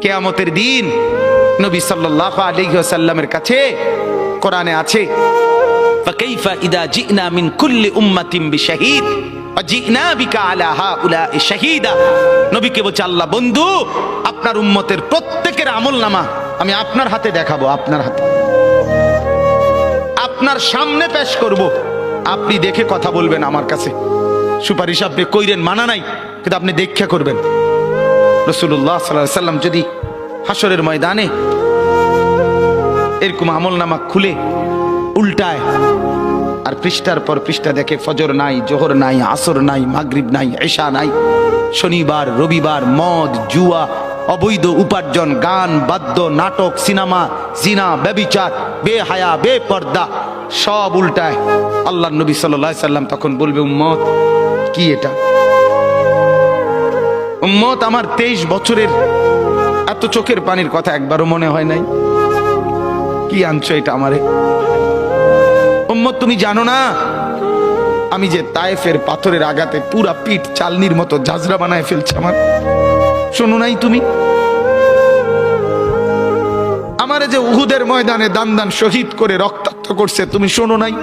কিয়ামতের দিন নবী সাল্লাল্লাহু আলাইহি ওয়াসাল্লামের কাছে কোরআনে আছে, ফাকাইফা ইদা জিনা মিন কুল্লি উম্মাতিন বিশাহিদ ওয়া জিনা বিকা আলা হাউলা'i শাহীদা। নবীকে বলছে আল্লাহ, বন্ধু আপনার উম্মতের প্রত্যেকের আমলনামা আমি আপনার হাতে দেখাবো, আপনার হাতে, আপনার সামনে পেশ করব, আপনি দেখে কথা বলবেন আমার কাছে। সুপারিশ আপনি কইরেন, মানা নাই, কিন্তু আপনি দেখে করবেন। রাসূলুল্লাহ সাল্লাল্লাহু আলাইহি ওয়াসাল্লাম যদি হাসরের ময়দানে এরকম আমলনামা খুলে উল্টায় আর পৃষ্ঠার পর পৃষ্ঠা দেখে ফজর নাই, জোহর নাই, আসর নাই, মাগরিব নাই, এশা নাই, শনিবার রবিবার, মদ জুয়া, অবৈধ উপার্জন, গান বাদ্য, নাটক, সিনেমা, জিনা, ব্যভিচার, বেহায়া, বেপর্দা সব উল্টায়, আল্লাহর নবী সাল্লাল্লাহু আলাইহি সাল্লাম তখন বলবে, উম্মত কি এটা? উম্মত আমার 23 বছরের এত চোখের পানির কথা একবারও মনে হয় নাই, কি আনছো এটা আমারে? উম্মত তুমি জানো না আমি যে তায়েফের পাথরের আঘাতে পুরা পিঠ চালনির মতো ঝাঁঝরা বানায় ফেলছে আমার? শোনো নাই তুমি? আমারে যে উহুদের ময়দানে দান দান শহীদ করে রক্তাক্ত করছে, তুমি শোনো নাই?